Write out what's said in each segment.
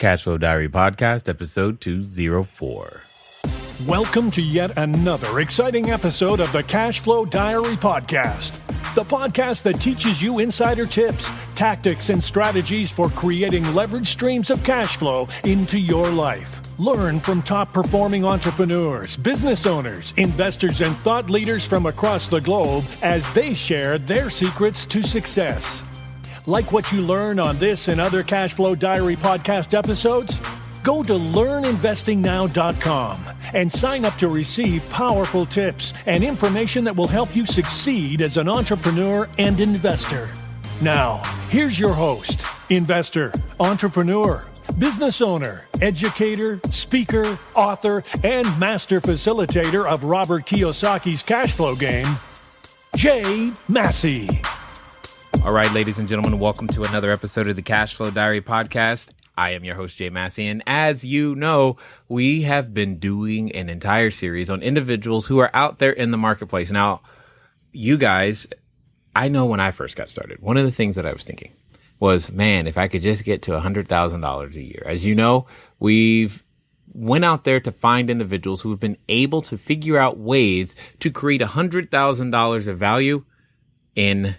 Cashflow Diary Podcast, episode 204. Welcome to yet another exciting episode of the Cashflow Diary Podcast, the podcast that teaches you insider tips, tactics, and strategies for creating leverage streams of cash flow into your life. Learn from top-performing entrepreneurs, business owners, investors, and thought leaders from across the globe as they share their secrets to success. Like what you learn on this and other Cashflow Diary podcast episodes? Go to learninvestingnow.com and sign up to receive powerful tips and information that will help you succeed as an entrepreneur and investor. Now, here's your host, investor, entrepreneur, business owner, educator, speaker, author, and master facilitator of Robert Kiyosaki's cash flow game, Jay Massey. All right, ladies and gentlemen, welcome to another episode of the Cashflow Diary Podcast. I am your host, Jay Massey, and as you know, we have been doing an entire series on individuals who are out there in the marketplace. Now, you guys, I know when I first got started, one of the things that I was thinking was, man, if I could just get to $100,000 a year. As you know, we've went out there to find individuals who have been able to figure out ways to create $100,000 of value in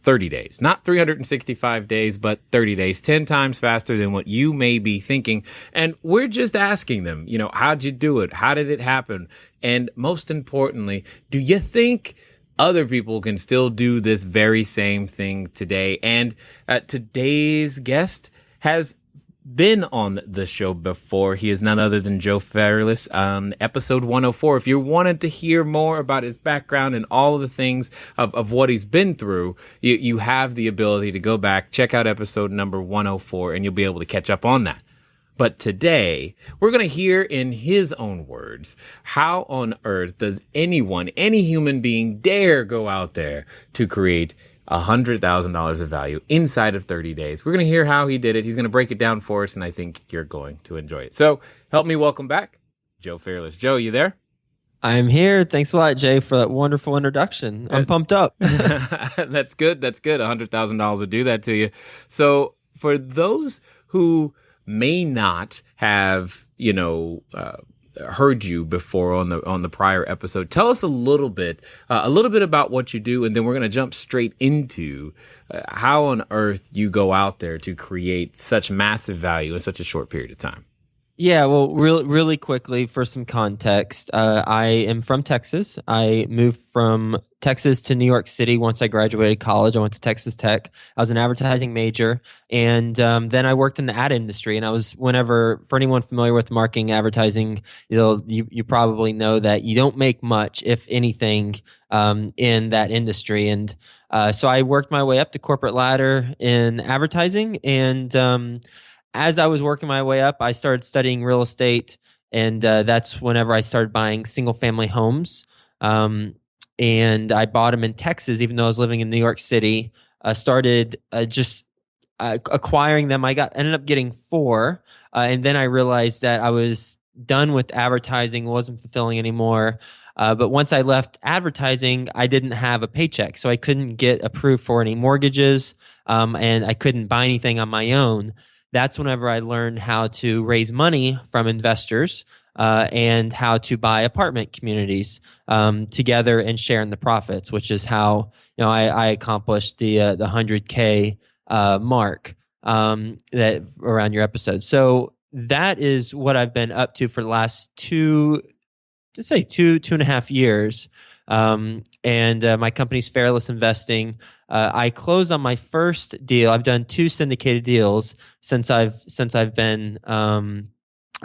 30 days, not 365 days, but 30 days, 10 times faster than what you may be thinking. And we're just asking them, how'd you do it? How did it happen? And most importantly, do you think other people can still do this very same thing today? And today's guest has been on the show before. He is none other than Joe Fairless on episode 104. If you wanted to hear more about his background and all of the things of what he's been through, you have the ability to go back, check out episode number 104, and you'll be able to catch up on that. But today, we're going to hear in his own words, how on earth does anyone, any human being dare go out there to create $100,000 of value inside of 30 days. We're going to hear how he did it. He's going to break it down for us, and I think you're going to enjoy it. So help me welcome back Joe Fairless. Joe, you there? I'm here. Thanks a lot, Jay, for that wonderful introduction. I'm pumped up. That's good. That's good. $100,000 will do that to you. So for those who may not have, heard you before on the prior episode, tell us a little bit about what you do, and then we're going to jump straight into how on earth you go out there to create such massive value in such a short period of time. Yeah, well, really quickly for some context, I am from Texas. I moved from Texas to New York City once I graduated college. I went to Texas Tech. I was an advertising major, and then I worked in the ad industry. And I was, for anyone familiar with marketing, advertising, you probably know that you don't make much, if anything, in that industry. And so I worked my way up the corporate ladder in advertising, and as I was working my way up, I started studying real estate, and that's whenever I started buying single-family homes. And I bought them in Texas, even though I was living in New York City. I started just acquiring them. Ended up getting 4, and then I realized that I was done with advertising, wasn't fulfilling anymore. But once I left advertising, I didn't have a paycheck, so I couldn't get approved for any mortgages, and I couldn't buy anything on my own. That's whenever I learned how to raise money from investors and how to buy apartment communities together and share in the profits, which is how I accomplished the 100K mark that around your episode. So that is what I've been up to for the last two and a half years. And my company's Fairless Investing. I closed on my first deal. I've done 2 syndicated deals since I've been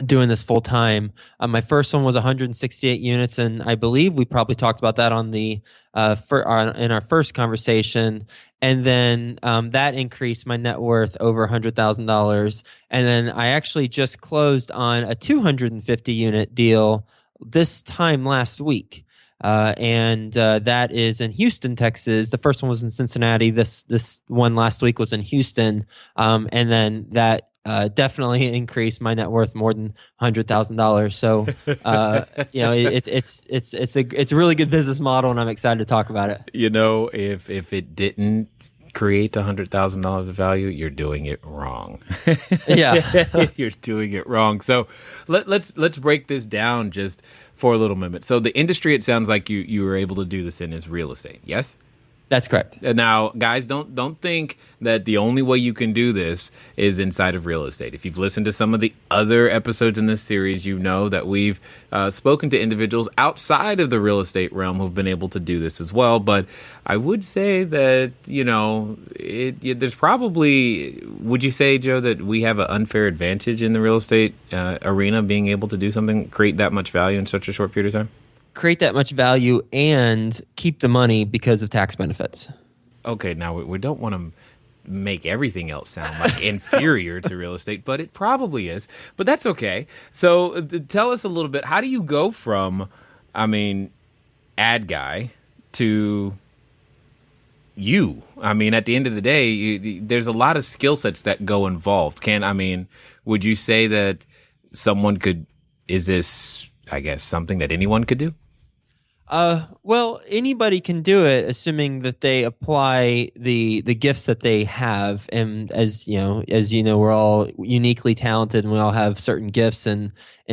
doing this full time. My first one was 168 units, and I believe we probably talked about that on the in our first conversation. And then that increased my net worth over $100,000. And then I actually just closed on a 250 unit deal this time last week. And that is in Houston, Texas. The first one was in Cincinnati. This one last week was in Houston. And then that definitely increased my net worth more than $100,000. So, it's a really good business model, and I'm excited to talk about it. If it didn't create $100,000 of value, you're doing it wrong. Yeah. You're doing it wrong. So let's break this down just for a little moment. So the industry, it sounds like you were able to do this in, is real estate. Yes? That's correct. Now, guys, don't think that the only way you can do this is inside of real estate. If you've listened to some of the other episodes in this series, you know that we've spoken to individuals outside of the real estate realm who've been able to do this as well. But I would say that, there's probably, would you say, Joe, that we have an unfair advantage in the real estate arena being able to do something, create that much value in such a short period of time? Create that much value and keep the money because of tax benefits. Okay, now we don't want to make everything else sound like inferior to real estate, but it probably is. But that's okay. So tell us a little bit, how do you go from, ad guy to you? At the end of the day, there's a lot of skill sets that go involved. Would you say that is this, I guess, something that anyone could do? Well, anybody can do it, assuming that they apply the gifts that they have. And as you know, we're all uniquely talented, and we all have certain gifts and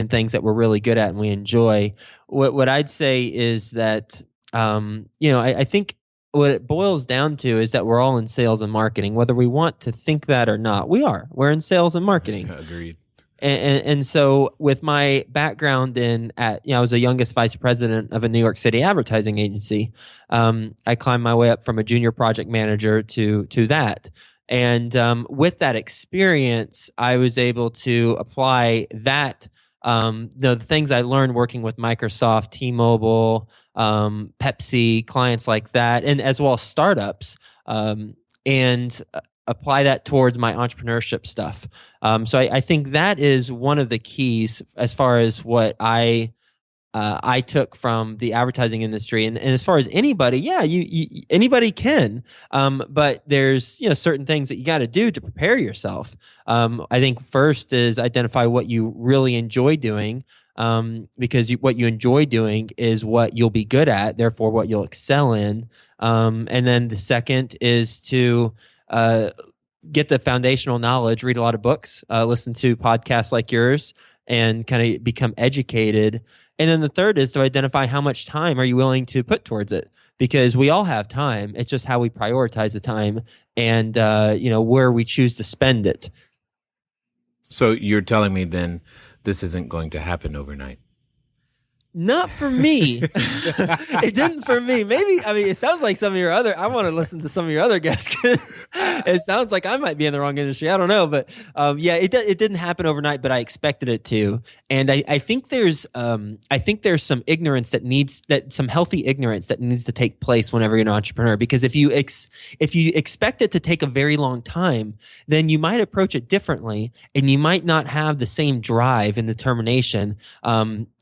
things that we're really good at and we enjoy. What I'd say is that, I think what it boils down to is that we're all in sales and marketing, whether we want to think that or not. We're in sales and marketing. Agreed. And so with my background I was the youngest vice president of a New York City advertising agency. I climbed my way up from a junior project manager to that. And with that experience, I was able to apply that, the things I learned working with Microsoft, T-Mobile, Pepsi, clients like that, and as well as startups, and apply that towards my entrepreneurship stuff. So I think that is one of the keys as far as what I took from the advertising industry. And as far as anybody, anybody can. But there's certain things that you got to do to prepare yourself. I think first is identify what you really enjoy doing. Because what you enjoy doing is what you'll be good at, therefore what you'll excel in. And then the second is to get the foundational knowledge, read a lot of books, listen to podcasts like yours, and kind of become educated. And then the third is to identify how much time are you willing to put towards it, because we all have time. It's just how we prioritize the time and where we choose to spend it. So you're telling me then this isn't going to happen overnight? Not for me. It didn't for me. Maybe, it sounds like some of your other, I want to listen to some of your other guests, because it sounds like I might be in the wrong industry. I don't know. But it didn't happen overnight, but I expected it to. And I think there's some ignorance some healthy ignorance that needs to take place whenever you're an entrepreneur. Because if you expect it to take a very long time, then you might approach it differently, and you might not have the same drive and determination,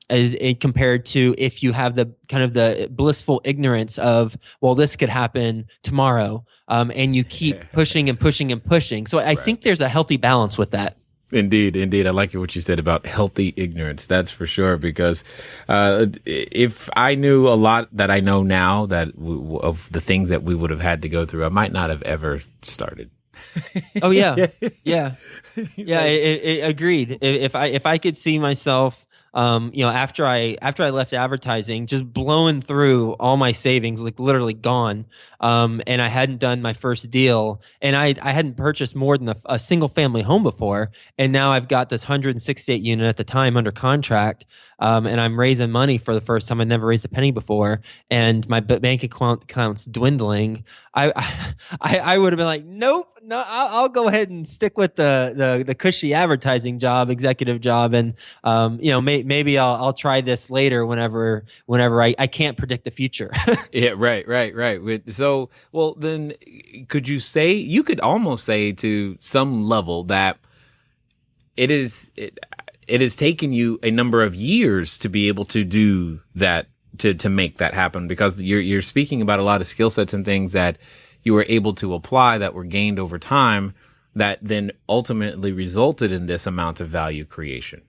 as compared to if you have the kind of the blissful ignorance of, well, this could happen tomorrow, and you keep pushing and pushing and pushing. So I think there's a healthy balance with that. Indeed. I like what you said about healthy ignorance. That's for sure. Because if I knew a lot that I know now of the things that we would have had to go through, I might not have ever started. Oh yeah. Agreed. If I could see myself, after I left advertising, just blowing through all my savings, like literally gone. And I hadn't done my first deal, and I hadn't purchased more than a single family home before. And now I've got this 168 unit at the time under contract. And I'm raising money for the first time. I never raised a penny before, and my bank account's dwindling. I would have been like, nope, no, I'll go ahead and stick with the cushy advertising job, executive job, and maybe I'll try this later whenever I can't predict the future. Yeah, right. So, well, then you could almost say to some level that it has taken you a number of years to be able to do that, to make that happen, because you're speaking about a lot of skill sets and things that you were able to apply that were gained over time that then ultimately resulted in this amount of value creation.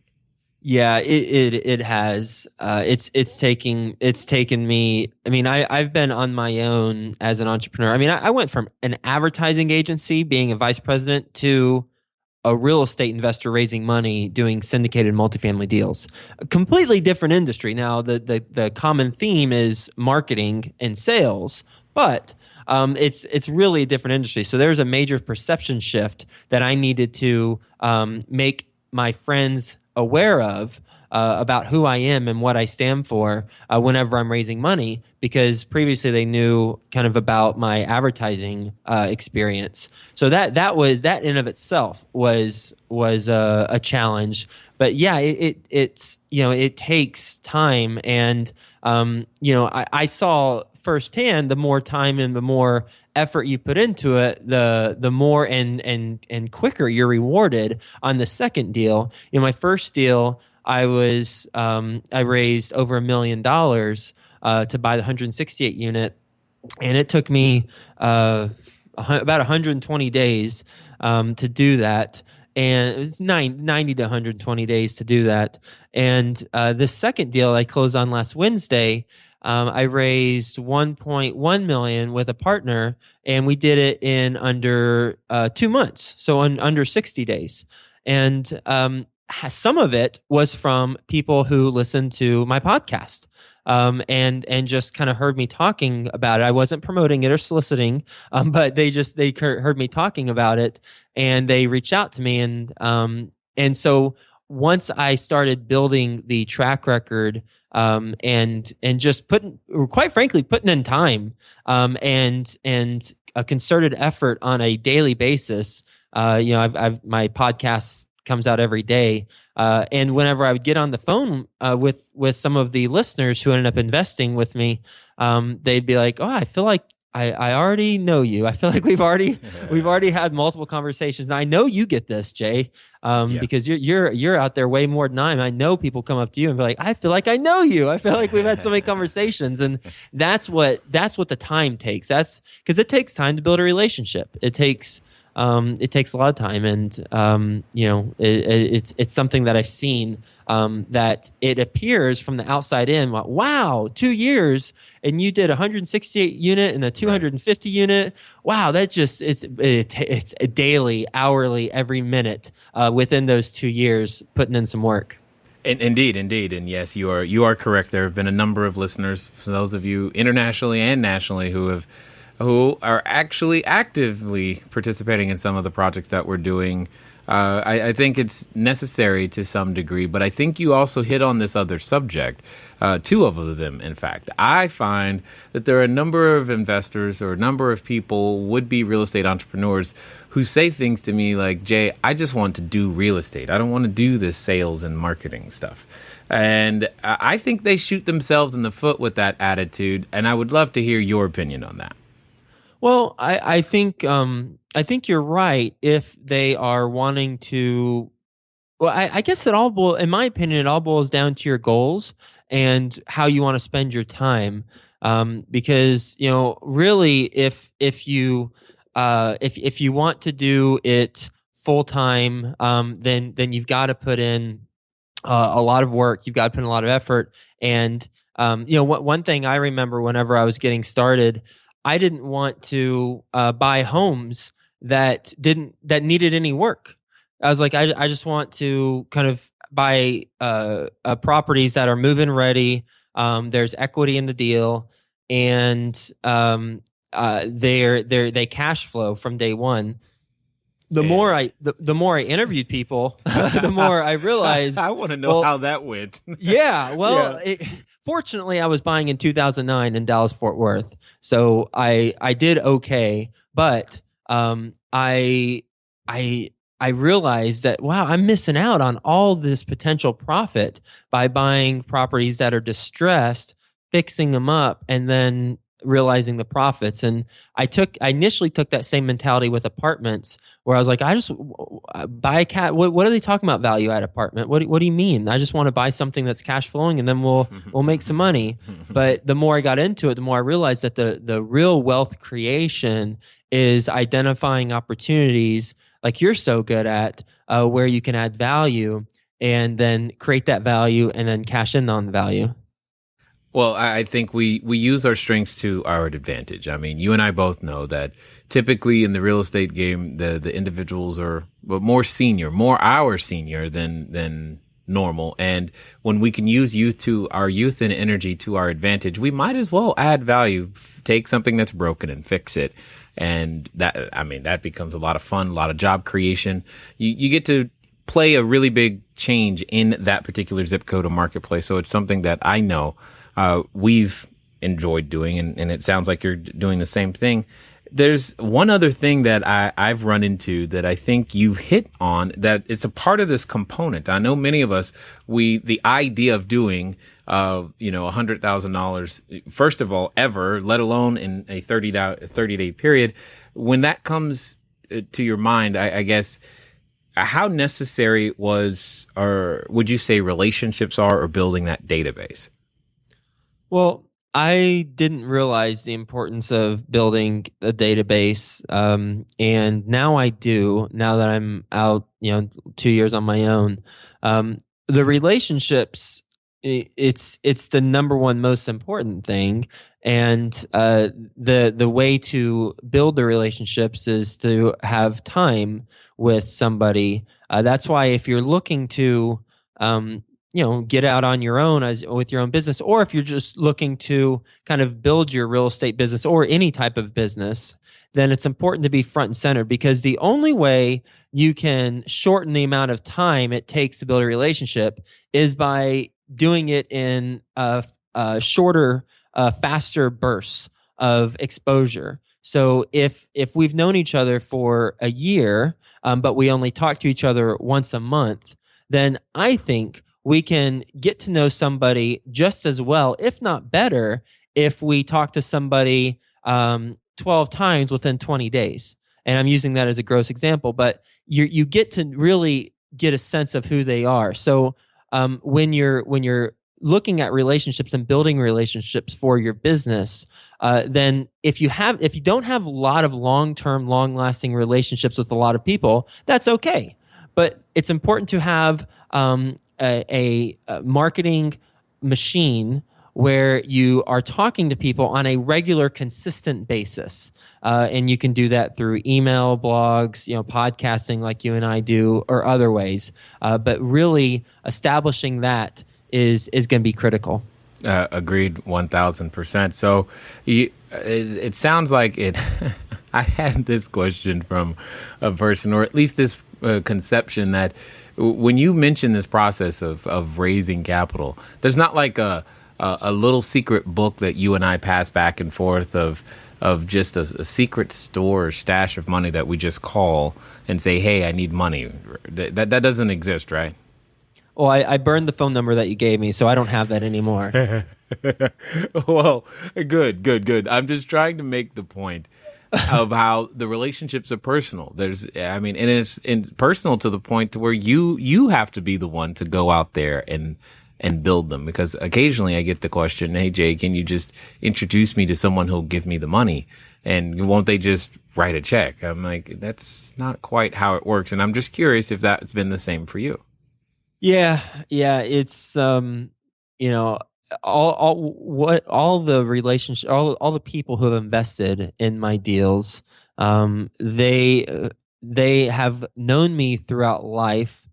Yeah, it has. It's taken me. I mean, I've been on my own as an entrepreneur. I mean, I went from an advertising agency, being a vice president, to a real estate investor raising money doing syndicated multifamily deals. A completely different industry. Now, the common theme is marketing and sales, but it's really a different industry. So there's a major perception shift that I needed to make my friends aware of about who I am and what I stand for whenever I'm raising money, because previously they knew kind of about my advertising experience. So that in of itself was a challenge. But yeah, it's it takes time, and I saw firsthand, the more time and the more effort you put into it, the more and quicker you're rewarded on the second deal. My first deal, I raised over $1 million to buy the 168 unit, and it took me about 120 days to do that, and it was 90 to 120 days to do that. And this second deal I closed on last Wednesday, I raised 1.1 million with a partner, and we did it in under 2 months, so under 60 days. And some of it was from people who listened to my podcast, and just kind of heard me talking about it. I wasn't promoting it or soliciting, but they heard me talking about it, and they reached out to me, and so once I started building the track record, and just quite frankly, putting in time, and a concerted effort on a daily basis. I've my podcast comes out every day, and whenever I would get on the phone with some of the listeners who ended up investing with me, they'd be like, "Oh, I feel like I already know you. I feel like we've already had multiple conversations. I know you get this, Jay, because you're out there way more than I am. I know people come up to you and be like, I feel like I know you. I feel like we've had so many conversations, and that's what the time takes. That's because it takes time to build a relationship. It takes a lot of time, and it's something that I've seen, that it appears from the outside in. Wow, 2 years, and you did a 168 unit and a 250 unit. Wow, that's just it's a daily, hourly, every minute within those 2 years, putting in some work. Indeed, and yes, you are correct. There have been a number of listeners, for those of you internationally and nationally, who are actually actively participating in some of the projects that we're doing. I think it's necessary to some degree, but I think you also hit on this other subject, two of them, in fact. I find that there are a number of investors or a number of people, would-be real estate entrepreneurs, who say things to me like, Jay, I just want to do real estate. I don't want to do this sales and marketing stuff. And I think they shoot themselves in the foot with that attitude, and I would love to hear your opinion on that. Well, I think you're right if they are wanting to. Well, I guess in my opinion, it all boils down to your goals and how you want to spend your time. Because really, if you want to do it full time, then you've got to put in a lot of work. You've got to put in a lot of effort. And one thing I remember whenever I was getting started, I didn't want to buy homes that needed any work. I was like, I just want to kind of buy properties that are move-in ready. There's equity in the deal, and they cash flow from day one. The more I interviewed people, the more I realized. I want to know how that went. Yeah, well. Yeah. Fortunately, I was buying in 2009 in Dallas-Fort Worth, so I did okay. But I realized that, wow, I'm missing out on all this potential profit by buying properties that are distressed, fixing them up, and then realizing the profits. And I initially took that same mentality with apartments, where I was like, I just buy a cat. What are they talking about, value add apartment? What do you mean? I just want to buy something that's cash flowing, and then we'll make some money. But the more I got into it, the more I realized that the real wealth creation is identifying opportunities like you're so good at, where you can add value. and then create that value and then cash in on the value. Well, I think we use our strengths to our advantage. I mean, you and I both know that typically in the real estate game, the individuals are more senior, more our senior than normal. And when we can use our youth and energy to our advantage, we might as well add value, take something that's broken and fix it. And that becomes a lot of fun, a lot of job creation. You get to play a really big change in that particular zip code or marketplace. So it's something that I know we've enjoyed doing, and it sounds like you're doing the same thing. There's one other thing that I've run into that I think you hit on, that it's a part of this component. I know many of us, the idea of doing, $100,000, first of all, ever, let alone in a 30-day period, when that comes to your mind, I guess, how necessary was, or would you say relationships are, or building that database? Well, I didn't realize the importance of building a database, and now I do. Now that I'm out, 2 years on my own, the relationships, it's the number one most important thing, and the way to build the relationships is to have time with somebody. That's why if you're looking to get out on your own with your own business, or if you're just looking to kind of build your real estate business or any type of business, then it's important to be front and center, because the only way you can shorten the amount of time it takes to build a relationship is by doing it in shorter, faster bursts of exposure. So if we've known each other for a year, but we only talk to each other once a month, then I think we can get to know somebody just as well, if not better, if we talk to somebody 12 times within 20 days. And I'm using that as a gross example, but you get to really get a sense of who they are. So when you're looking at relationships and building relationships for your business, then if you don't have a lot of long-term, long-lasting relationships with a lot of people, that's okay. But it's important to have a marketing machine where you are talking to people on a regular, consistent basis. And you can do that through email, blogs, podcasting like you and I do, or other ways. But really establishing that is going to be critical. Agreed, 1,000%. So it sounds like it. I had this question from a person, or at least this conception, that when you mention this process of raising capital, there's not like a little secret book that you and I pass back and forth of just a secret store or stash of money that we just call and say, hey, I need money. That doesn't exist, right? Well, I burned the phone number that you gave me, so I don't have that anymore. Well, good. I'm just trying to make the point of how the relationships are personal. And it's personal to the point to where you have to be the one to go out there and build them. Because occasionally I get the question, hey, Jay, can you just introduce me to someone who'll give me the money? And won't they just write a check? I'm like, that's not quite how it works. And I'm just curious if that's been the same for you. Yeah. It's all the relationship, all the people who have invested in my deals, they have known me throughout life,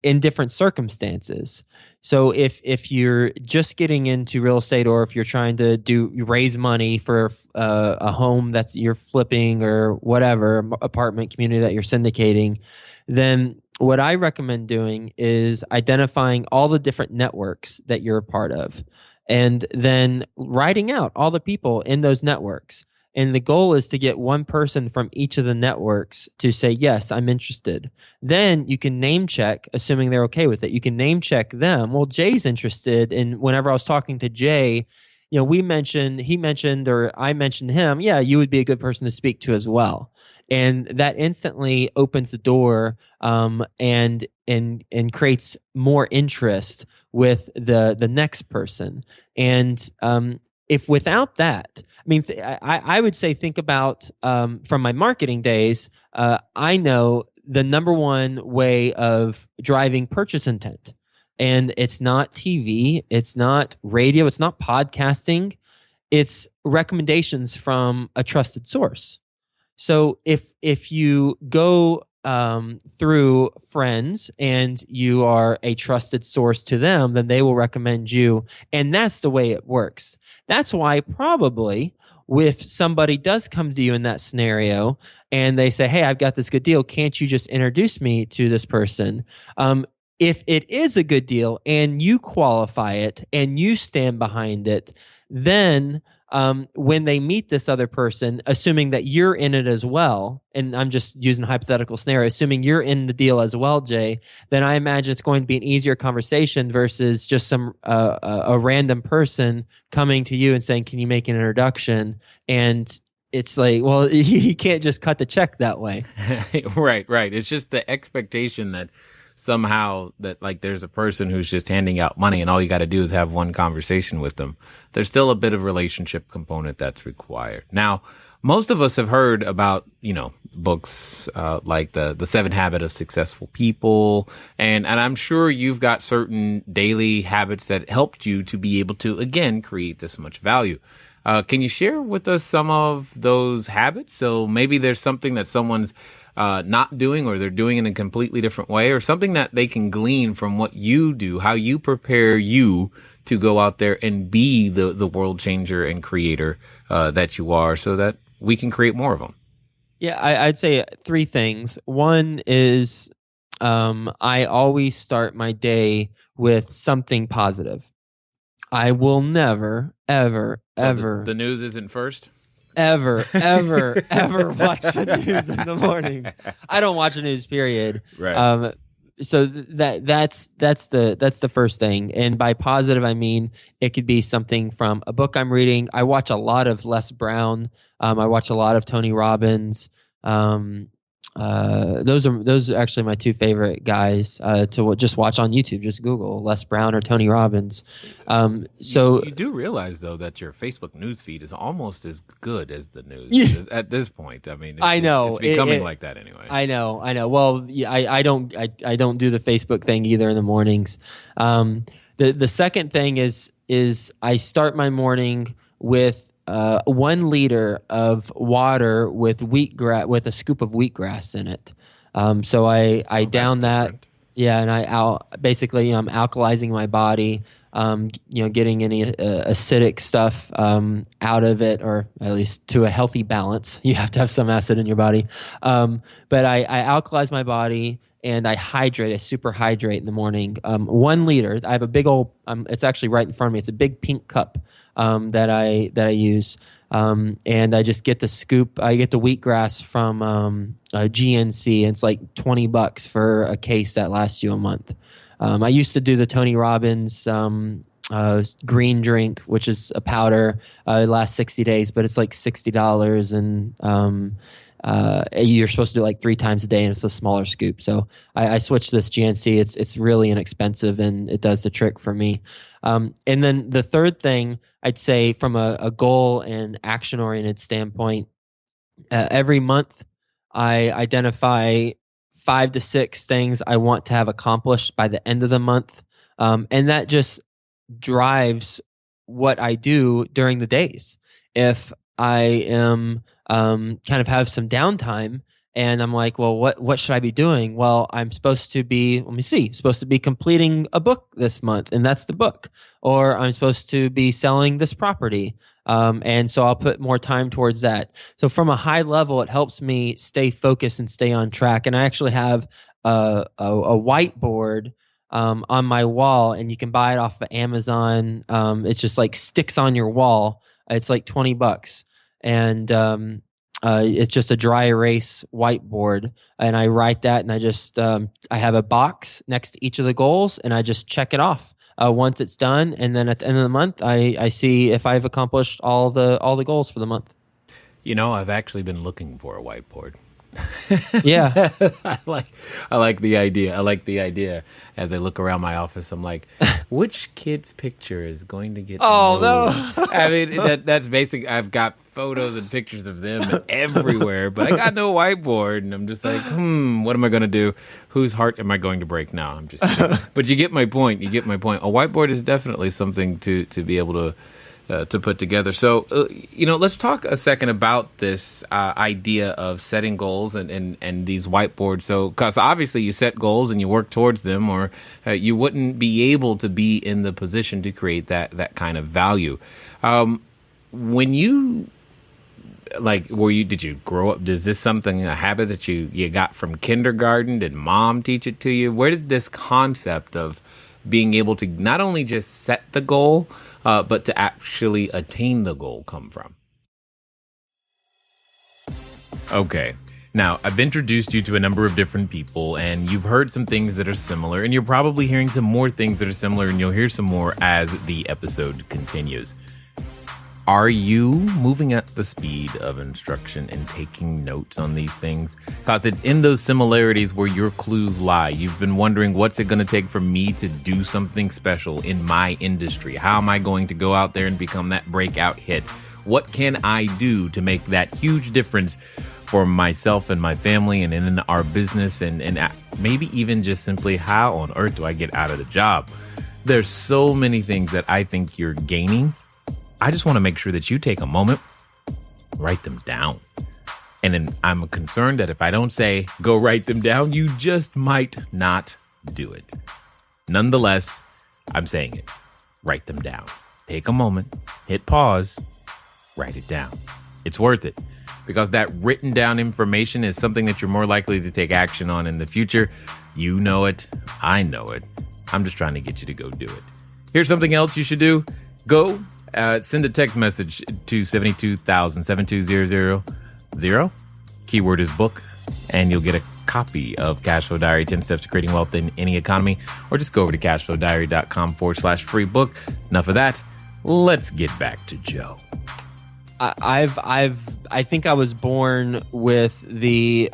in different circumstances. So if you're just getting into real estate, or if you're trying to raise money for a home that you're flipping or whatever, apartment community that you're syndicating, then what I recommend doing is identifying all the different networks that you're a part of, and then writing out all the people in those networks. And the goal is to get one person from each of the networks to say, yes, I'm interested. Then you can name check, assuming they're okay with it. You can name check them. Well, Jay's interested. And whenever I was talking to Jay, he mentioned, or I mentioned him. Yeah, you would be a good person to speak to as well. And that instantly opens the door, and creates more interest with the next person. And if without that, I would say, think about, from my marketing days, I know the number one way of driving purchase intent. And it's not TV, it's not radio, it's not podcasting, it's recommendations from a trusted source. So if you go through friends and you are a trusted source to them, then they will recommend you. And that's the way it works. That's why probably if somebody does come to you in that scenario and they say, hey, I've got this good deal, can't you just introduce me to this person? If it is a good deal and you qualify it and you stand behind it, then when they meet this other person, assuming that you're in it as well, and I'm just using a hypothetical scenario, assuming you're in the deal as well, Jay, then I imagine it's going to be an easier conversation versus just some a random person coming to you and saying, can you make an introduction? And it's like, well, you can't just cut the check that way. Right. It's just the expectation that somehow that like there's a person who's just handing out money and all you got to do is have one conversation with them. There's still a bit of relationship component that's required. Now, most of us have heard about, books like the 7 Habits of Successful People. And I'm sure you've got certain daily habits that helped you to be able to, again, create this much value. Can you share with us some of those habits? So maybe there's something that someone's not doing, or they're doing it in a completely different way, or something that they can glean from what you do, how you prepare you to go out there and be the world changer and creator that you are, so that we can create more of them. Yeah, I'd say 3 things. One is I always start my day with something positive. I will never, ever, ever. The news isn't first? Ever watch the news in the morning. I don't watch the news, period. Right. So that's the first thing. And by positive, I mean it could be something from a book I'm reading. I watch a lot of Les Brown. I watch a lot of Tony Robbins. Those are actually my 2 favorite guys to just watch on YouTube. Just Google Les Brown or Tony Robbins. So you do realize though that your Facebook news feed is almost as good as the news at this point. I mean, I know it's becoming like that anyway. I know. Well, yeah, I don't do the Facebook thing either in the mornings. The second thing is I start my morning with 1 liter of water with with a scoop of wheatgrass in it. So I down that. Different. Yeah, and I'm alkalizing my body. Getting any acidic stuff out of it, or at least to a healthy balance. You have to have some acid in your body. But I alkalize my body and I hydrate. I super hydrate in the morning. 1 liter. I have a big old. It's actually right in front of me. It's a big pink cup that I use, and I just get the scoop. I get the wheatgrass from GNC. And it's like $20 for a case that lasts you a month. I used to do the Tony Robbins green drink, which is a powder. It lasts 60 days, but it's like $60, and you're supposed to do it like 3 times a day, and it's a smaller scoop. So I switched to this GNC. It's really inexpensive, and it does the trick for me. And then the third thing I'd say from a goal and action-oriented standpoint, every month I identify 5 to 6 things I want to have accomplished by the end of the month. And that just drives what I do during the days. If I am kind of have some downtime and I'm like, well, what should I be doing? Well, I'm supposed to be, supposed to be completing a book this month, and that's the book. Or I'm supposed to be selling this property. And so I'll put more time towards that. So from a high level, it helps me stay focused and stay on track. And I actually have a whiteboard on my wall, and you can buy it off of Amazon. It's just like sticks on your wall. It's like $20. And it's just a dry erase whiteboard. And I write that, and I just I have a box next to each of the goals, and I just check it off. Once it's done, and then at the end of the month, I see if I've accomplished all the goals for the month. I've actually been looking for a whiteboard Yeah. I like the idea. I like the idea. As I look around my office, I'm like, which kid's picture is going to get Oh moved? no. I mean, that's basic. I've got photos and pictures of them everywhere, but I got no whiteboard, and I'm just like, what am I going to do? Whose heart am I going to break now? I'm just kidding. But you get my point. You get my point. A whiteboard is definitely something to be able to put together. So, let's talk a second about this idea of setting goals and these whiteboards. So, because obviously you set goals and you work towards them, or you wouldn't be able to be in the position to create that kind of value. When you did you grow up? Is this a habit that you got from kindergarten? Did mom teach it to you? Where did this concept of being able to not only just set the goal, but to actually attain the goal come from? Okay. Now, I've introduced you to a number of different people, and you've heard some things that are similar, and you're probably hearing some more things that are similar, and you'll hear some more as the episode continues. Are you moving at the speed of instruction and taking notes on these things? Because it's in those similarities where your clues lie. You've been wondering, what's it going to take for me to do something special in my industry? How am I going to go out there and become that breakout hit? What can I do to make that huge difference for myself and my family and in our business? And maybe even just simply, how on earth do I get out of the job? There's so many things that I think you're gaining. I just want to make sure that you take a moment, write them down. And then I'm concerned that if I don't say, go write them down, you just might not do it. Nonetheless, I'm saying it. Write them down. Take a moment, hit pause, write it down. It's worth it, because that written down information is something that you're more likely to take action on in the future. You know it. I know it. I'm just trying to get you to go do it. Here's something else you should do. Go send a text message to 72,000, 72000. Keyword is book, and you'll get a copy of Cashflow Diary, 10 Steps to Creating Wealth in Any Economy, or just go over to cashflowdiary.com/free book. Enough of that. Let's get back to Joe. I think I was born with the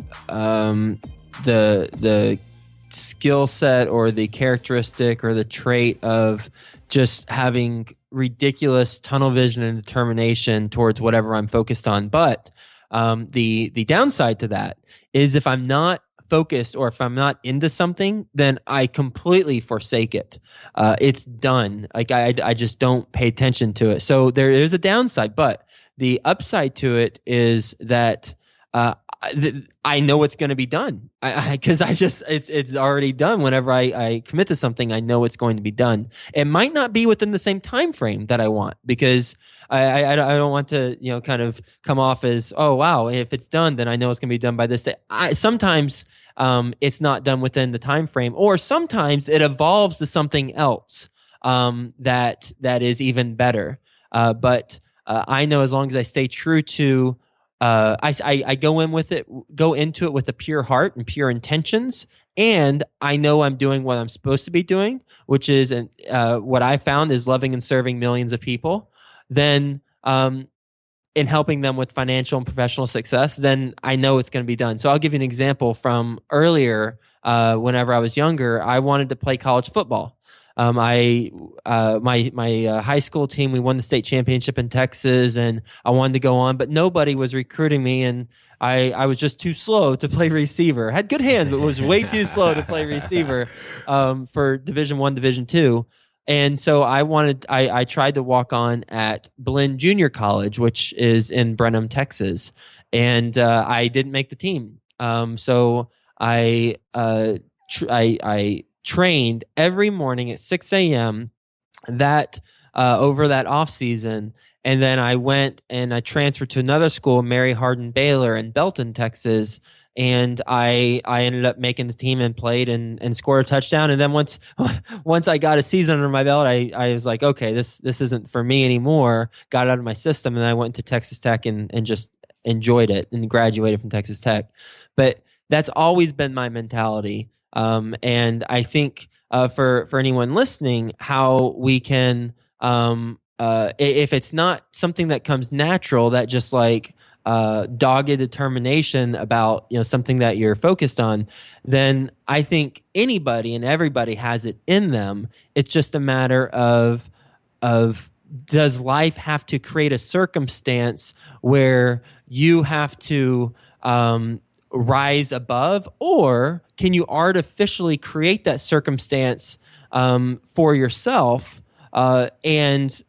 skill set or the characteristic or the trait of just having ridiculous tunnel vision and determination towards whatever I'm focused on. But the downside to that is, if I'm not focused or if I'm not into something, then I completely forsake it. It's done. Like I just don't pay attention to it. So there is a downside, but the upside to it is that I know it's going to be done, because it's already done. Whenever I commit to something, I know it's going to be done. It might not be within the same time frame that I want, because I don't want to kind of come off as, oh wow, if it's done, then I know it's going to be done by this day. Sometimes it's not done within the time frame, or sometimes it evolves to something else that is even better. But I know, as long as I stay true to I go into it with a pure heart and pure intentions, and I know I'm doing what I'm supposed to be doing, which is what I found is loving and serving millions of people. Then, in helping them with financial and professional success, then I know it's going to be done. So I'll give you an example from earlier. Whenever I was younger, I wanted to play college football. My high school team, we won the state championship in Texas, and I wanted to go on, but nobody was recruiting me, and I was just too slow to play receiver. Had good hands, but was way too slow to play receiver for Division I, Division II. And so I tried to walk on at Blinn Junior College, which is in Brenham, Texas, and I didn't make the team. So I trained every morning at 6 a.m. Over that off season, and then I went and I transferred to another school, Mary Hardin Baylor in Belton, Texas, and I ended up making the team and played and scored a touchdown. And then once I got a season under my belt, I was like, okay, this isn't for me anymore. Got it out of my system, and I went to Texas Tech and just enjoyed it and graduated from Texas Tech. But that's always been my mentality. And I think for anyone listening, how we can, if it's not something that comes natural, that just like dogged determination about something that you're focused on, then I think anybody and everybody has it in them. It's just a matter of does life have to create a circumstance where you have to rise above, or can you artificially create that circumstance for yourself and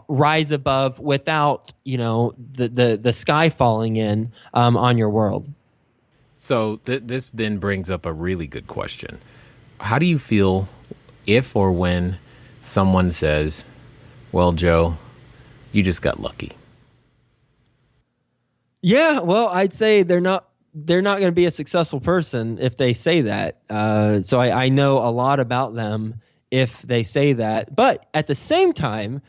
rise above without the sky falling in on your world? So this then brings up a really good question. How do you feel if or when someone says, well, Joe, you just got lucky? Yeah, well, I'd say they're not going to be a successful person if they say that. So I know a lot about them if they say that. But at the same time,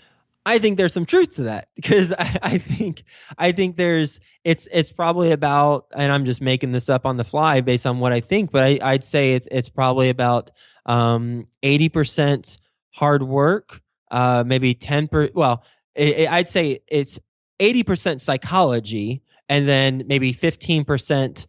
I think there's some truth to that, because I think there's it's probably about, and I'm just making this up on the fly based on what I think, but I'd say it's probably about 80% hard work, maybe 10%. Well, I'd say it's 80% psychology, and then maybe 15%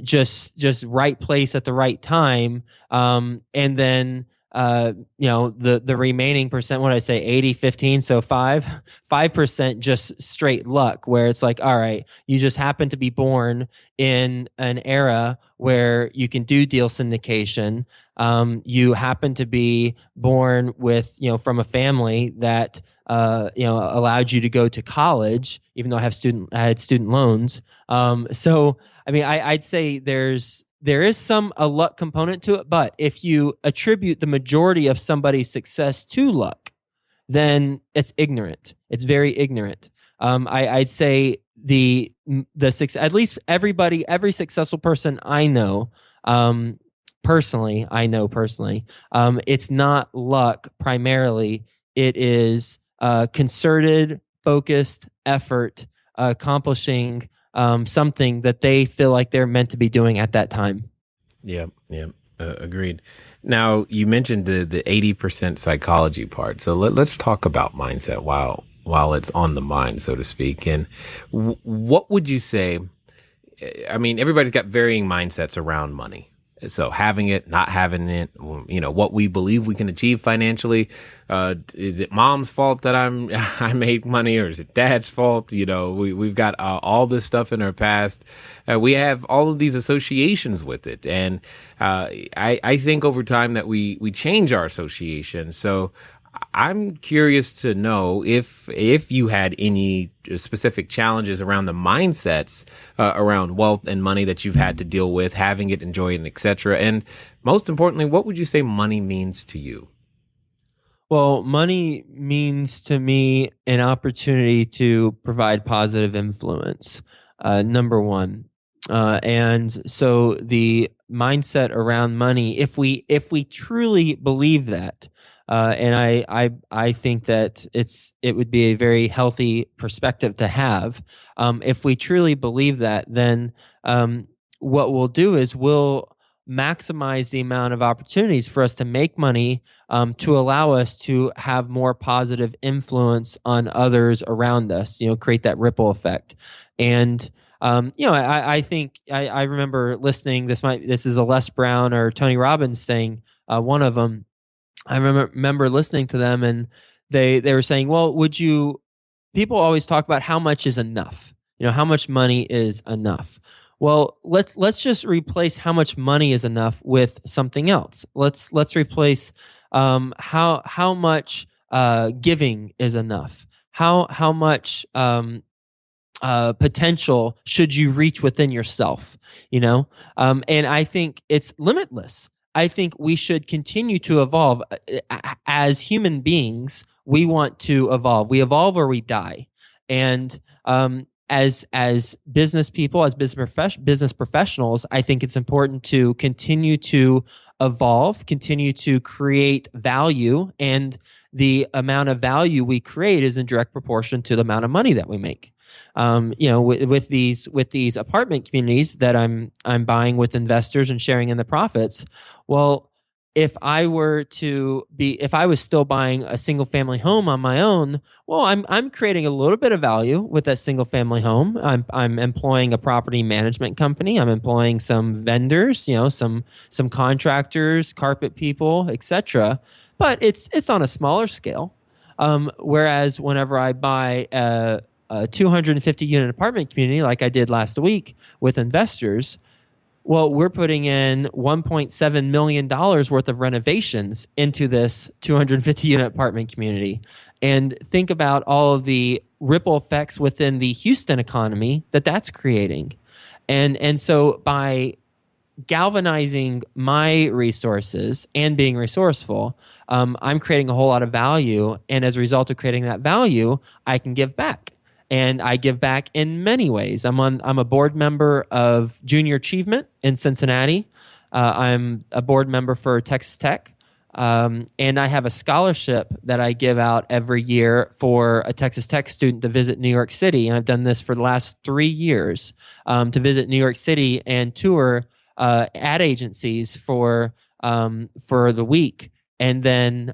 just right place at the right time, and then the remaining percent, what did I say, 80, 15, so 5% just straight luck, where it's like, all right, you just happen to be born in an era where you can do deal syndication. You happen to be born with, from a family that allowed you to go to college, even though I had student loans. So I mean, I'd say there is a luck component to it, but if you attribute the majority of somebody's success to luck, then it's ignorant. It's very ignorant. I'd say the at least every successful person I know, personally, it's not luck primarily. It is concerted, focused effort, accomplishing something that they feel like they're meant to be doing at that time. Yeah, agreed. Now, you mentioned the 80% psychology part. So let's talk about mindset while it's on the mind, so to speak. And what would you say? I mean, everybody's got varying mindsets around money. So having it, not having it, what we believe we can achieve financially. Is it mom's fault that I made money, or is it dad's fault? We've got all this stuff in our past. We have all of these associations with it. And I think over time that we change our association. So I'm curious to know if you had any specific challenges around the mindsets around wealth and money that you've had to deal with, having it, enjoy it, etc. And most importantly, what would you say money means to you? Well, money means to me an opportunity to provide positive influence, number one. And so the mindset around money, if we truly believe that, and I think that it would be a very healthy perspective to have. If we truly believe that, then what we'll do is we'll maximize the amount of opportunities for us to make money, to allow us to have more positive influence on others around us, create that ripple effect. And I think I remember listening, this is a Les Brown or Tony Robbins thing, one of them. I remember listening to them, and they were saying, well, people always talk about how much is enough, how much money is enough. Well, let's just replace how much money is enough with something else. Let's replace how much giving is enough. How much potential should you reach within yourself? And I think it's limitless. I think we should continue to evolve. As human beings, we want to evolve. We evolve or we die. And as business people, as business professionals, I think it's important to continue to evolve, continue to create value, and the amount of value we create is in direct proportion to the amount of money that we make. With these apartment communities that I'm buying with investors and sharing in the profits. Well, if I was still buying a single family home on my own, well, I'm creating a little bit of value with that single family home. I'm employing a property management company. I'm employing some vendors, some contractors, carpet people, etc. But it's on a smaller scale. Whereas whenever I buy a 250 unit apartment community, like I did last week with investors, well, we're putting in $1.7 million worth of renovations into this 250 unit apartment community. And think about all of the ripple effects within the Houston economy that's creating. And so by galvanizing my resources and being resourceful, I'm creating a whole lot of value. And as a result of creating that value, I can give back. And I give back in many ways. I'm a board member of Junior Achievement in Cincinnati. I'm a board member for Texas Tech. And I have a scholarship that I give out every year for a Texas Tech student to visit New York City. And I've done this for the last 3 years, to visit New York City and tour ad agencies for the week. And then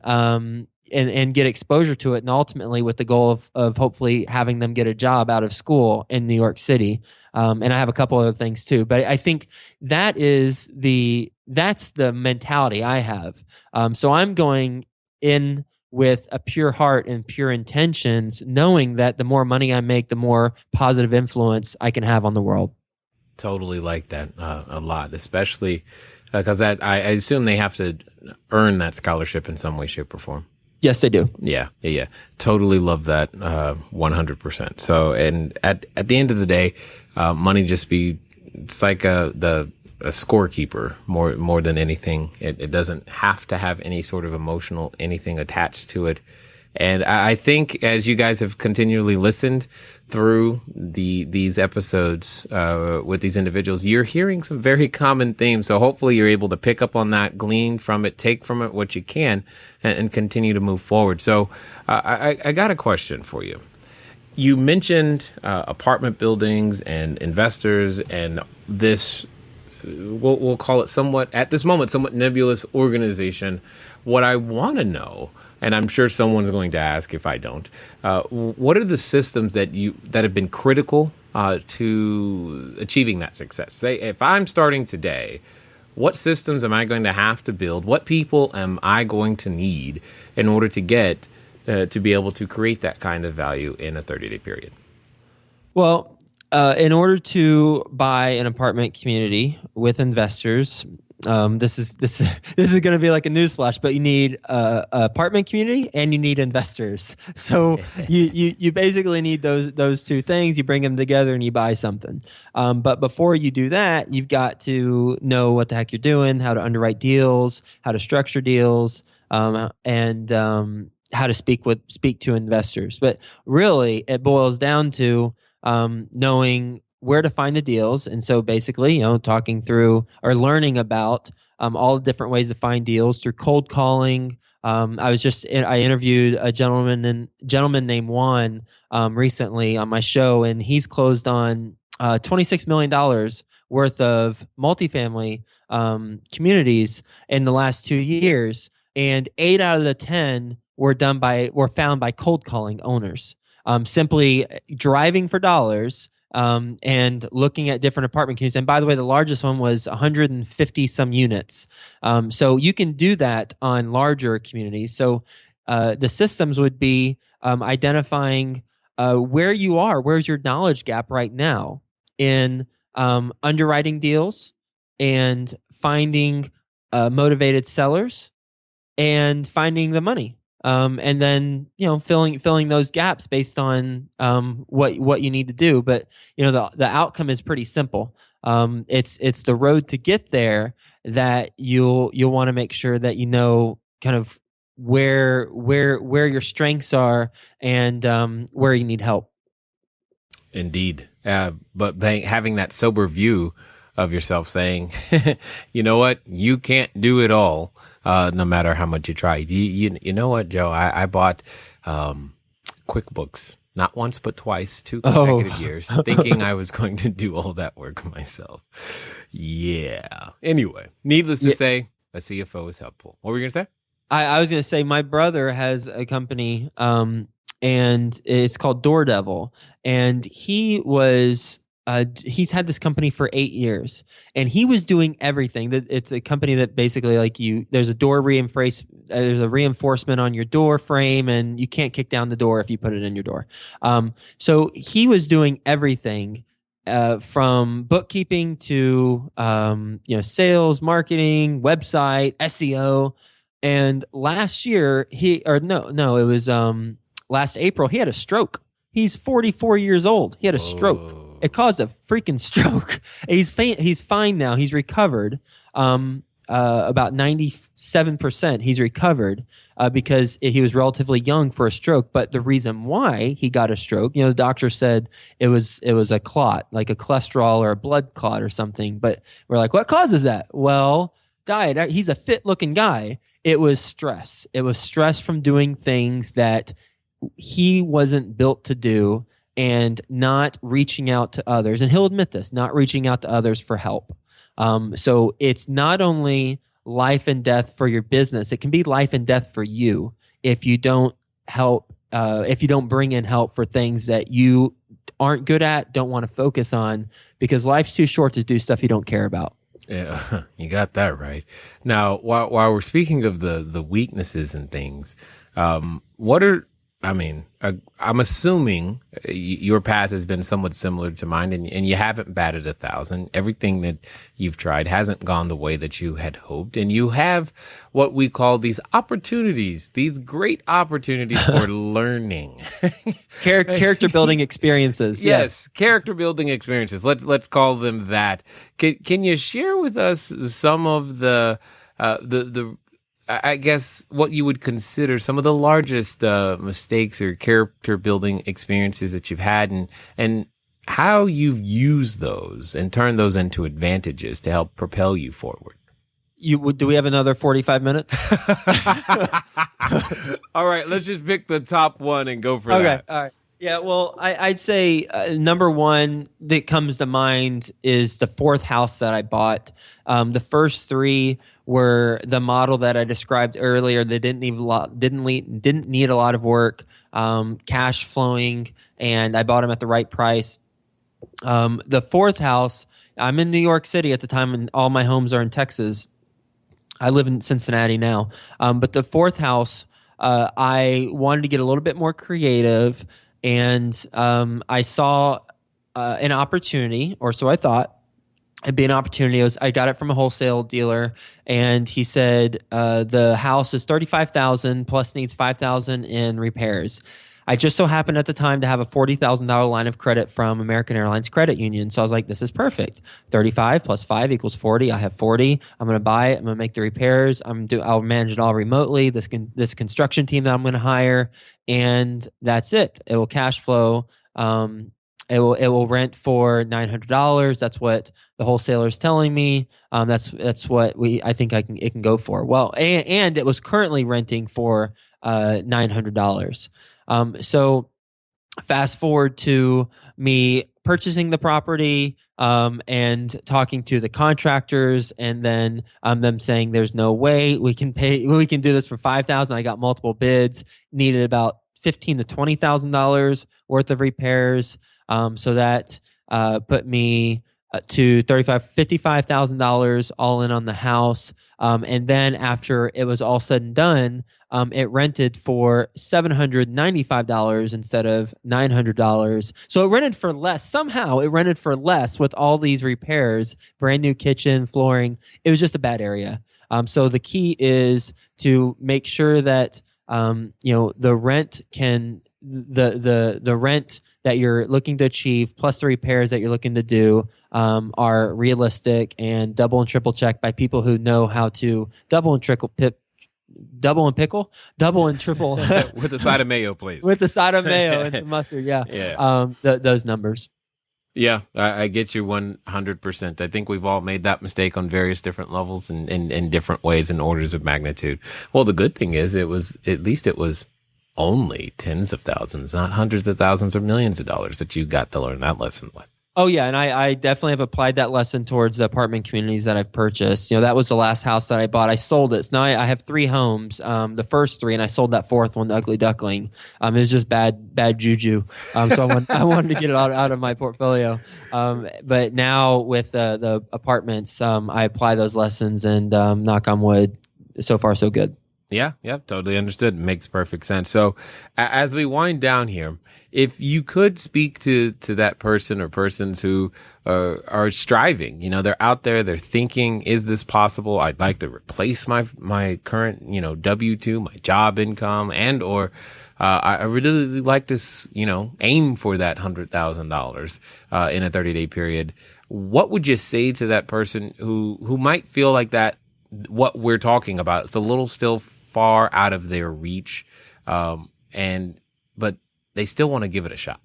and get exposure to it, and ultimately with the goal of hopefully having them get a job out of school in New York City. And I have a couple other things too, but I think that's the mentality I have. So I'm going in with a pure heart and pure intentions, knowing that the more money I make, the more positive influence I can have on the world. Totally like that a lot, especially because I assume they have to earn that scholarship in some way, shape, or form. Yes, they do. Yeah. Totally love that 100%. So, and at the end of the day, money it's like a scorekeeper more than anything. It doesn't have to have any sort of emotional anything attached to it. And I think as you guys have continually listened through these episodes with these individuals, you're hearing some very common themes. So hopefully you're able to pick up on that, glean from it, take from it what you can, and continue to move forward. So I got a question for you. You mentioned apartment buildings and investors and this, we'll call it somewhat nebulous organization. What I want to know, and I'm sure someone's going to ask if I don't, what are the systems that have been critical to achieving that success? Say, if I'm starting today, what systems am I going to have to build? What people am I going to need in order to get to be able to create that kind of value in a 30-day period? Well, in order to buy an apartment community with investors, this is going to be like a newsflash, but you need a apartment community and you need investors. So you basically need those two things. You bring them together and you buy something. But before you do that, you've got to know what the heck you're doing, how to underwrite deals, how to structure deals, and how to speak to investors. But really, it boils down to knowing where to find the deals. And so basically, talking through or learning about all the different ways to find deals through cold calling. I interviewed a gentleman named Juan recently on my show, and he's closed on $26 million worth of multifamily communities in the last 2 years. And 8 out of the 10 were found by cold calling owners. Simply driving for dollars and looking at different apartment communities. And by the way, the largest one was 150 some units. So you can do that on larger communities. So the systems would be identifying where you are, where's your knowledge gap right now in underwriting deals and finding motivated sellers and finding the money. And then filling those gaps based on what you need to do. But the outcome is pretty simple. It's the road to get there that you'll want to make sure that kind of where your strengths are and where you need help. Indeed, but having that sober view of yourself, saying, you know what, you can't do it all. No matter how much you try. You know what, Joe? I bought QuickBooks not once but twice, 2 consecutive years, thinking I was going to do all that work myself. Yeah. Anyway, needless to say, a CFO is helpful. What were you going to say? I was going to say my brother has a company, and it's called Door Devil, and he's had this company for 8 years, and he was doing everything. It's a company that basically there's a there's a reinforcement on your door frame, and you can't kick down the door if you put it in your door. So he was doing everything. From bookkeeping to sales, marketing, website, SEO, and last year last April he had a stroke. He's 44 years old. He had a stroke. It caused a freaking stroke. He's fine now. He's recovered. About 97% he's recovered because he was relatively young for a stroke. But the reason why he got a stroke, the doctor said it was a clot, like a cholesterol or a blood clot or something. But we're like, what causes that? Well, diet. He's a fit looking guy. It was stress. It was stress from doing things that he wasn't built to do and not reaching out to others. And he'll admit this, not reaching out to others for help. So it's not only life and death for your business, it can be life and death for you if you don't help, if you don't bring in help for things that you aren't good at, don't want to focus on, because life's too short to do stuff you don't care about. Yeah, you got that right. Now, while we're speaking of the weaknesses and things, I'm assuming your path has been somewhat similar to mine, and you haven't batted 1,000. Everything that you've tried hasn't gone the way that you had hoped, and you have what we call these opportunities, these great opportunities for learning. Character building experiences. Yes, character building experiences. Let's call them that. Can you share with us some of the I guess what you would consider some of the largest mistakes or character building experiences that you've had, and how you've used those and turned those into advantages to help propel you forward? Do we have another 45 minutes? All right, let's just pick the top one and go for that. Okay, all right. Yeah, well, I'd say number one that comes to mind is the fourth house that I bought. The first three were the model that I described earlier. They didn't need a lot of work, cash flowing, and I bought them at the right price. The fourth house, I'm in New York City at the time, and all my homes are in Texas. I live in Cincinnati now, but the fourth house, I wanted to get a little bit more creative. And I saw an opportunity, or so I thought. It'd be an opportunity. I got it from a wholesale dealer, and he said the house is $35,000 plus needs $5,000 in repairs. I just so happened at the time to have a $40,000 line of credit from American Airlines Credit Union, so I was like, "This is perfect. 35 plus 5 equals 40. I have 40. I'm going to buy it. I'm going to make the repairs. I'll manage it all remotely. This construction team that I'm going to hire, and that's it. It will cash flow. It will rent for $900. That's what the wholesaler is telling me. That's what I think it can go for. Well, and it was currently renting for $900. So fast forward to me purchasing the property and talking to the contractors, and then them saying there's no way we can do this for $5,000. I got multiple bids, needed about $15,000 to $20,000 worth of repairs. So that put me to $55,000 all in on the house. And then after it was all said and done, it rented for $795 instead of $900. So it rented for less. Somehow it rented for less with all these repairs, brand new kitchen, flooring. It was just a bad area. So the key is to make sure that the rent the rent that you're looking to achieve plus the repairs that you're looking to do are realistic and double and triple checked by people who know how to double and triple with a side of mayo, please. With the side of mayo and some mustard, yeah. Those numbers. Yeah, I get you 100%. I think we've all made that mistake on various different levels and in different ways and orders of magnitude. Well, the good thing is it was only tens of thousands, not hundreds of thousands or millions of dollars that you got to learn that lesson with. Oh yeah, and I definitely have applied that lesson towards the apartment communities that I've purchased. That was the last house that I bought. I sold it. So now I have 3 homes. The first 3, and I sold that fourth one, the Ugly Duckling. It was just bad juju. So I wanted to get it out of my portfolio. But now with the apartments, I apply those lessons, and knock on wood, so far so good. Yeah, totally understood. Makes perfect sense. So as we wind down here, if you could speak to that person or persons who are striving, they're out there, they're thinking, is this possible? I'd like to replace my current, W-2, my job income, and or I really like to, aim for that $100,000 in a 30-day period. What would you say to that person who might feel like that what we're talking about, it's a little still far out of their reach, but they still want to give it a shot?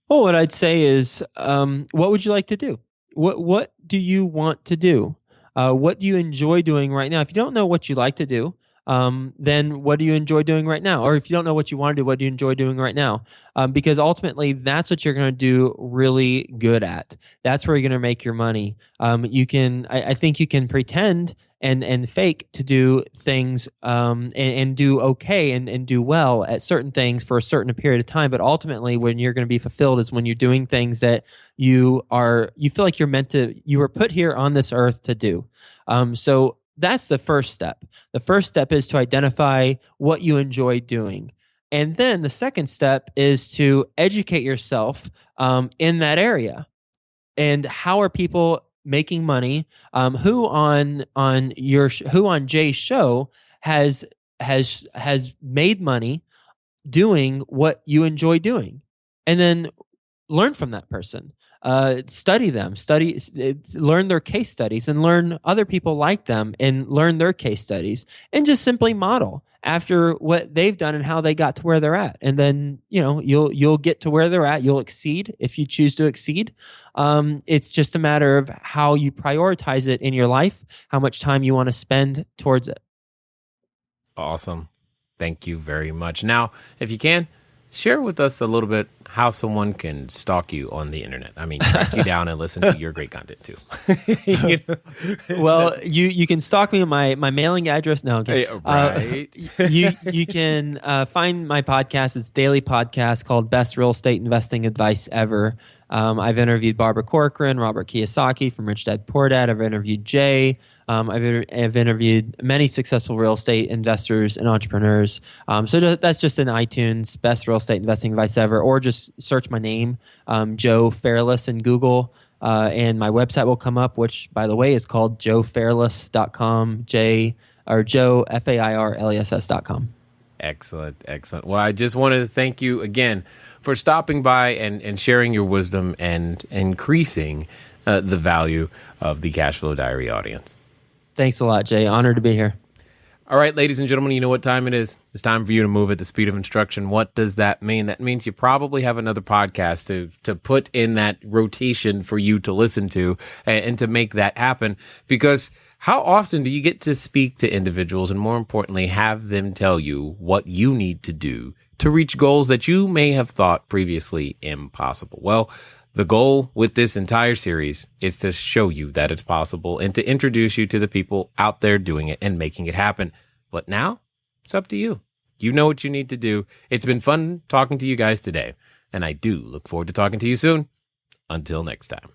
Well, what I'd say is, what would you like to do? What do you want to do? What do you enjoy doing right now? If you don't know what you like to do, then what do you enjoy doing right now? Or if you don't know what you want to do, what do you enjoy doing right now? Because ultimately, that's what you're going to do really good at. That's where you're going to make your money. I think you can pretend and fake to do things and do okay and do well at certain things for a certain period of time. But ultimately, when you're going to be fulfilled is when you're doing things that you feel like you were put here on this earth to do. So that's the first step. The first step is to identify what you enjoy doing. And then the second step is to educate yourself in that area. And how are people making money? Who on Jay's show has made money doing what you enjoy doing? And then learn from that person. Study them, learn their case studies, and learn other people like them and learn their case studies, and just simply model after what they've done and how they got to where they're at. And then you'll get to where they're at. You'll exceed if you choose to exceed. It's just a matter of how you prioritize it in your life, how much time you want to spend towards it. Awesome. Thank you very much. Now, if you can, share with us a little bit how someone can stalk you on the internet. I mean, track you down and listen to your great content too. Well, you can stalk me on my mailing address. No, okay. Right. You can find my podcast. It's a daily podcast called Best Real Estate Investing Advice Ever. I've interviewed Barbara Corcoran, Robert Kiyosaki from Rich Dad Poor Dad. I've interviewed Jay. I've interviewed many successful real estate investors and entrepreneurs. So that's just in iTunes, Best Real Estate Investing Advice Ever, or just search my name, Joe Fairless, in Google, and my website will come up, which, by the way, is called joefairless.com, Joe, Fairless.com. Excellent. Well, I just wanted to thank you again for stopping by and sharing your wisdom and increasing the value of the Cashflow Diary audience. Thanks a lot, Jay. Honored to be here. All right, ladies and gentlemen, you know what time it is. It's time for you to move at the speed of instruction. What does that mean? That means you probably have another podcast to put in that rotation for you to listen to and to make that happen. Because how often do you get to speak to individuals and, more importantly, have them tell you what you need to do to reach goals that you may have thought previously impossible? Well, the goal with this entire series is to show you that it's possible and to introduce you to the people out there doing it and making it happen. But now it's up to you. You know what you need to do. It's been fun talking to you guys today, and I do look forward to talking to you soon. Until next time.